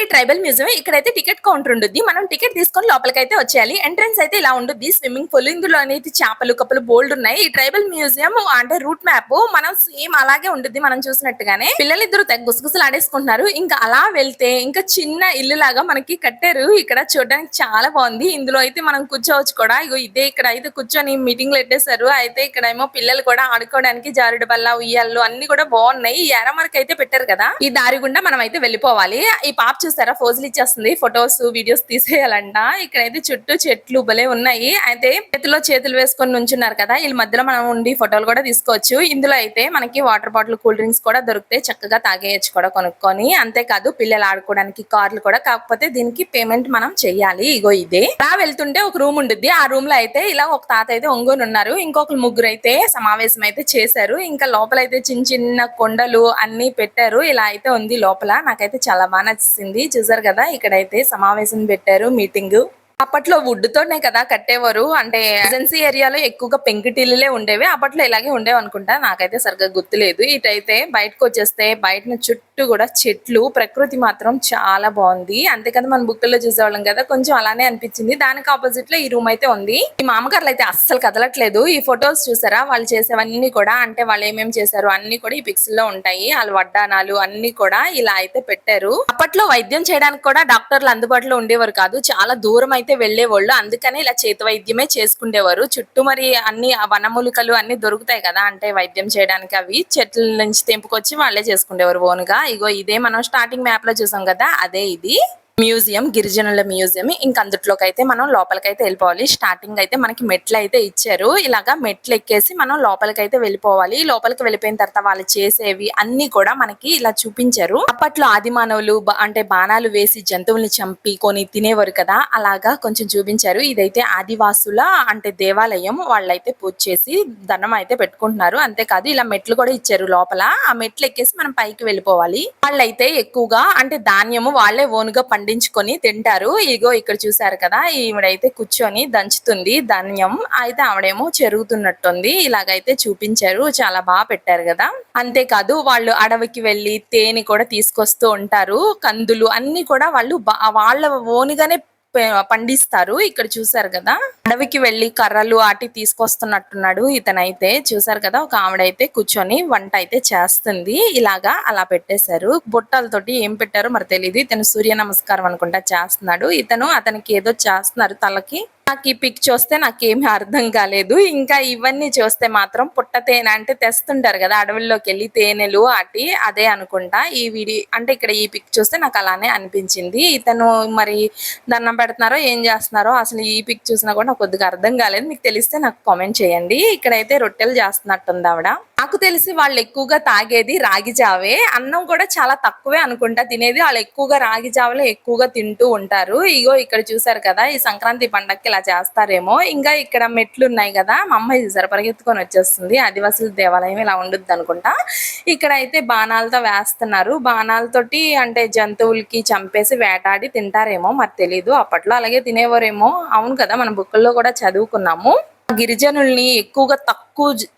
ఇదిగోండి tribal museum. ఇక్కడైతే ticket counter ఉండుద్ది. మనం టికెట్ తీసుకొని లోపలికైతే వచ్చేయాలి. ఎంట్రన్స్ అయితే ఇలా ఉండుద్ది. స్విమ్మింగ్ పూల్ ఇందులో అనేది చేపలు కప్పలు బోల్డ్ ఉన్నాయి. ఈ ట్రైబల్ మ్యూజియం అంటే రూట్ మ్యాప్ మనం సేమ్ అలాగే ఉండుద్ది మనం చూసినట్టుగానే. పిల్లలిద్దరూ తెగ గుసగుసలు ఆడేసుకుంటున్నారు. ఇంకా అలా వెళ్తే ఇంకా చిన్న ఇల్లు లాగా మనకి కట్టారు. ఇక్కడ చూడడానికి చాలా బాగుంది. ఇందులో అయితే మనం కూర్చోవచ్చు కూడా. ఇగో ఇదే ఇక్కడ అయితే కూర్చొని మీటింగ్లు పెట్టేశారు. అయితే ఇక్కడేమో పిల్లలు కూడా ఆడుకోవడానికి జారుడు బల్ల ఉయ్యాలు అన్ని కూడా బాగున్నాయి. ఈ ఎర మనకి అయితే పెట్టారు కదా, ఈ దారి గుండా మనం అయితే వెళ్ళిపోవాలి. ఈ పాప చూసారా ఫోజులు ఇచ్చేస్తుంది. ఫొటోస్ వీడియోస్ తీసేయాలంట. ఇక్కడైతే చుట్టూ చెట్లు భలే ఉన్నాయి. అయితే చేతిలో చేతులు వేసుకొని నుంచున్నారు కదా, వీళ్ళ మధ్యలో మనం ఉండి ఫోటోలు కూడా తీసుకోవచ్చు. ఇందులో అయితే మనకి వాటర్ బాటిల్ కూల్ డ్రింక్స్ కూడా దొరుకుతాయి. చక్కగా తాగేయచ్చు కూడా కొనుక్కొని. అంతేకాదు పిల్లలు ఆడుకోవడానికి కార్లు కూడా, కాకపోతే దీనికి పేమెంట్ మనం చెయ్యాలి. ఇగో ఇదే అలా వెళ్తుంటే ఒక రూమ్ ఉంటుంది. ఆ రూమ్ లో అయితే ఇలా ఒక తాత అయితే ఒంగోని ఉన్నారు. ఇంకొక ముగ్గురు అయితే సమావేశం అయితే చేశారు. ఇంకా లోపల అయితే చిన్న చిన్న కొండలు అన్ని పెట్టారు. ఇలా అయితే ఉంది లోపల. నాకైతే చాలా బాగా నచ్చింది. చూసారు కదా, ఇక్కడైతే సమావేశం పెట్టారు మీటింగ్. అప్పట్లో వుడ్ తోనే కదా కట్టేవారు. అంటే ఏజెన్సీ ఏరియాలో ఎక్కువగా పెంకుటిల్లులే ఉండేవి. అప్పట్లో ఇలాగే ఉండేవి అనుకుంటా, నాకైతే సరిగ్గా గుర్తులేదు. ఇటైతే బయటకు వచ్చేస్తే బయట చుట్టూ కూడా చెట్లు, ప్రకృతి మాత్రం చాలా బాగుంది. అంతేకాదు మన బుక్కుల్లో చూసేవాళ్ళం కదా, కొంచెం అలానే అనిపించింది. దానికి ఆపోజిట్ లో ఈ రూమ్ అయితే ఉంది. ఈ మామగారులు అయితే అస్సలు కదలట్లేదు. ఈ ఫొటోస్ చూసారా, వాళ్ళు చేసేవన్నీ కూడా, అంటే వాళ్ళు ఏమేమి చేశారు అన్ని కూడా ఈ పిక్స్ లో ఉంటాయి. వాళ్ళు వడ్డానాలు అన్ని కూడా ఇలా అయితే పెట్టారు. అప్పట్లో వైద్యం చేయడానికి కూడా డాక్టర్లు అందుబాటులో ఉండేవారు కాదు. చాలా దూరం అయితే వెళ్లేవాళ్ళు. అందుకనే ఇలా చేతి వైద్యమే చేసుకునేవారు. చుట్టూ మరి అన్ని వనమూలికలు అన్ని దొరుకుతాయి కదా, అంటే వైద్యం చేయడానికి అవి చెట్ల నుంచి తెంపుకొచ్చి వాళ్ళే చేసుకునేవారు ఓన్గా. ఇగో ఇదే మనం స్టార్టింగ్ మ్యాప్ లో చూసాం కదా, అదే ఇది మ్యూజియం, గిరిజనుల మ్యూజియం. ఇంకా అందులోకి అయితే మనం లోపలికైతే వెళ్ళిపోవాలి. స్టార్టింగ్ అయితే మనకి మెట్లు అయితే ఇచ్చారు. ఇలాగా మెట్లు ఎక్కేసి మనం లోపలికైతే వెళ్ళిపోవాలి. లోపలికి వెళ్ళిపోయిన తర్వాత వాళ్ళు చేసేవి అన్ని కూడా మనకి ఇలా చూపించారు. అప్పట్లో ఆది మానవులు అంటే బాణాలు వేసి జంతువుల్ని చంపి కొని తినేవారు కదా, అలాగా కొంచెం చూపించారు. ఇదైతే ఆదివాసుల అంటే దేవాలయం. వాళ్ళైతే పూజ చేసి దండం అయితే పెట్టుకుంటున్నారు. అంతేకాదు ఇలా మెట్లు కూడా ఇచ్చారు లోపల. ఆ మెట్లు ఎక్కేసి మనం పైకి వెళ్ళిపోవాలి. వాళ్ళైతే ఎక్కువగా అంటే ధాన్యము వాళ్ళే ఓనుగా పండించుకొని తింటారు. ఇగో ఇక్కడ చూసారు కదా, ఈవిడైతే కూర్చొని దంచుతుంది ధాన్యం. అయితే ఆవిడేమో చెరుగుతున్నట్టుంది. ఇలాగైతే చూపించారు. చాలా బాగా పెట్టారు కదా. అంతేకాదు వాళ్ళు అడవికి వెళ్లి తేనె కూడా తీసుకొస్తూ ఉంటారు. కందులు అన్ని కూడా వాళ్ళు వాళ్ళ ఓనుగానే పండిస్తారు. ఇక్కడ చూసారు కదా, అడవికి వెళ్లి కర్రలు ఆటి తీసుకొస్తున్నట్టున్నాడు ఇతనైతే. చూసారు కదా, ఒక ఆవిడైతే కూర్చొని వంట అయితే చేస్తుంది. ఇలాగా అలా పెట్టేశారు. బుట్టలతోటి ఏం పెట్టారో మరి తెలియదు. ఇతను సూర్య నమస్కారం అనుకుంటా చేస్తున్నాడు. అతనికి ఏదో చేస్తున్నారు తలకి. నాకు ఈ పిక్ చూస్తే నాకేమీ అర్థం కాలేదు. ఇంకా ఇవన్నీ చూస్తే మాత్రం పుట్ట తేనె అంటే తెస్తుంటారు కదా అడవుల్లోకి వెళ్ళి తేనెలు అటి, అదే అనుకుంటా. ఈ వీడియో అంటే ఇక్కడ ఈ పిక్ చూస్తే నాకు అలానే అనిపించింది. ఇతను మరి దండం పెడుతున్నారో ఏం చేస్తున్నారో అసలు ఈ పిక్ చూసినా కూడా నాకు కొద్దిగా అర్థం కాలేదు. మీకు తెలిస్తే నాకు కామెంట్ చేయండి. ఇక్కడైతే రొట్టెలు చేస్తున్నట్టుంది ఆవిడ. నాకు తెలిసి వాళ్ళు ఎక్కువగా తాగేది రాగి జావే. అన్నం కూడా చాలా తక్కువే అనుకుంటా తినేది. వాళ్ళు ఎక్కువగా రాగి జావలే ఎక్కువగా తింటూ ఉంటారు. ఇగో ఇక్కడ చూసారు కదా, ఈ సంక్రాంతి పండగకి ఇలా చేస్తారేమో. ఇంకా ఇక్కడ మెట్లు ఉన్నాయి కదా, మా అమ్మాయి చూసారు పరిగెత్తుకొని వచ్చేస్తుంది. ఆదివాసుల దేవాలయం ఇలా ఉండుద్ది అనుకుంటా. ఇక్కడ అయితే బాణాలతో వేస్తున్నారు. బాణాలతోటి అంటే జంతువులకి చంపేసి వేటాడి తింటారేమో మరి తెలీదు. అప్పట్లో అలాగే తినేవారేమో. అవును కదా, మన బుక్కుల్లో కూడా చదువుకున్నాము. గిరిజనుల్ని ఎక్కువగా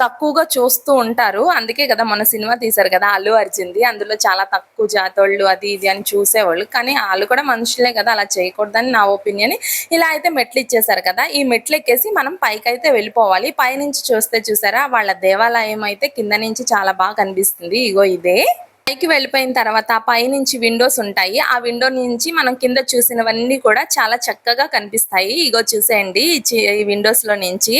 తక్కువగా చూస్తూ ఉంటారు. అందుకే కదా మొన్న సినిమా తీశారు కదా అల్లు అర్జున్ది, అందులో చాలా తక్కువ జాతోళ్ళు అది ఇది అని చూసేవాళ్ళు. కానీ వాళ్ళు కూడా మనుషులే కదా, అలా చేయకూడదని నా ఒపీనియన్. ఇలా అయితే మెట్లు ఇచ్చేసారు కదా, ఈ మెట్లు ఎక్కేసి మనం పైకి అయితే వెళ్ళిపోవాలి. పైనుంచి చూస్తే చూసారా, వాళ్ళ దేవాలయం అయితే కింద నుంచి చాలా బాగా కనిపిస్తుంది. ఇగో ఇదే. పైకి వెళ్ళిపోయిన తర్వాత పైనుంచి విండోస్ ఉంటాయి. ఆ విండో నుంచి మనం కింద చూసినవన్నీ కూడా చాలా చక్కగా కనిపిస్తాయి. ఇగో చూసేయండి, ఈ విండోస్ లో నుంచి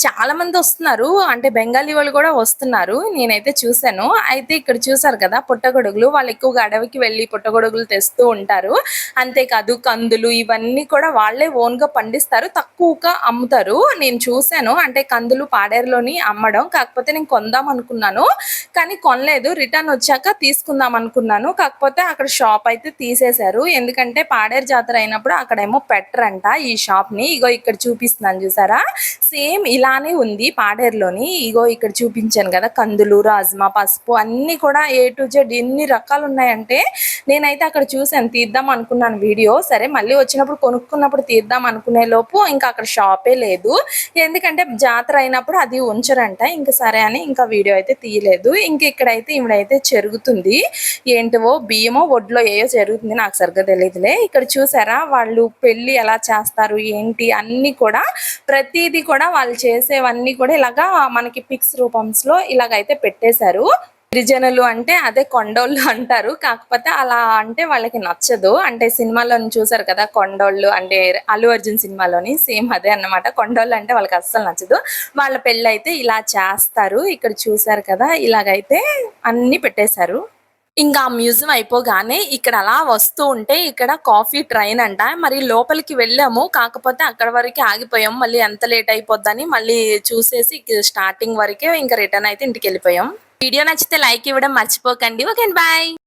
చాలా మంది వస్తున్నారు. అంటే బెంగాలీ వాళ్ళు కూడా వస్తున్నారు, నేనైతే చూసాను. అయితే ఇక్కడ చూసారు కదా పుట్టగొడుగులు, వాళ్ళు ఎక్కువగా అడవికి వెళ్ళి పుట్టగొడుగులు తెస్తూ ఉంటారు. అంతేకాదు కందులు ఇవన్నీ కూడా వాళ్ళే ఓన్ గా పండిస్తారు, తక్కువగా అమ్ముతారు. నేను చూసాను, అంటే కందులు పాడేరులోని అమ్మడం. కాకపోతే నేను కొందాం అనుకున్నాను కానీ కొనలేదు. రిటర్న్ వచ్చాక తీసుకుందాం అనుకున్నాను. కాకపోతే అక్కడ షాప్ అయితే తీసేశారు. ఎందుకంటే పాడేరు జాతర అయినప్పుడు అక్కడేమో పెట్టరంట ఈ షాప్ ని. ఇగో ఇక్కడ చూపిస్తున్నాను చూసారా, సేమ్ ఇలానే ఉంది పాడేరులోని. ఇగో ఇక్కడ చూపించాను కదా, కందులు, రాజ్మా, పసుపు అన్ని కూడా ఏ టు జెడ్ ఎన్ని రకాలు ఉన్నాయంటే నేనైతే అక్కడ చూసాను, తీద్దాం అనుకున్నాను వీడియో. సరే మళ్ళీ వచ్చినప్పుడు కొనుక్కున్నప్పుడు తీద్దాం అనుకునే లోపు ఇంకా అక్కడ షాపే లేదు. ఎందుకంటే జాతర అయినప్పుడు అది ఉంచరంట. ఇంకా సరే అని ఇంకా వీడియో అయితే తీయలేదు. ఇంక ఇక్కడైతే ఈవిడైతే చెరుగుతుంది. జరుగుతుంది. ఏంటివో బియ్యమో వడ్లో ఏయో జరుగుతుంది, నాకు సరిగ్గా తెలియదులే. ఇక్కడ చూసారా వాళ్ళు పెళ్లి ఎలా చేస్తారు ఏంటి అన్నీ కూడా, ప్రతిదీ కూడా వాళ్ళు చేసేవన్నీ కూడా ఇలాగా మనకి పిక్స్ రూపంలో ఇలాగైతే పెట్టేశారు. గిరిజనులు అంటే అదే కొండోళ్ళు అంటారు. కాకపోతే అలా అంటే వాళ్ళకి నచ్చదు. అంటే సినిమాలోని చూసారు కదా కొండోళ్ళు అంటే 'అల్లు అర్జున్' సినిమాలోని సేమ్ అదే అన్నమాట. కొండోళ్ళు అంటే వాళ్ళకి అస్సలు నచ్చదు. వాళ్ళ పెళ్ళైతే ఇలా చేస్తారు. ఇక్కడ చూసారు కదా ఇలాగైతే అన్నీ పెట్టేశారు. ఇంకా ఆ మ్యూజియం అయిపోగానే ఇక్కడ అలా వస్తూ ఉంటే ఇక్కడ కాఫీ ట్రైన్ అంట. మరి లోపలికి వెళ్ళాము. కాకపోతే అక్కడ వరకే ఆగిపోయాం. మళ్ళీ ఎంత లేట్ అయిపోద్దని మళ్ళీ చూసేసి స్టార్టింగ్ వరకే ఇంకా రిటర్న్ అయితే ఇంటికెళ్ళిపోయాం. వీడియో నచ్చితే లైక్ ఇవ్వడం మర్చిపోకండి. Okay, bye.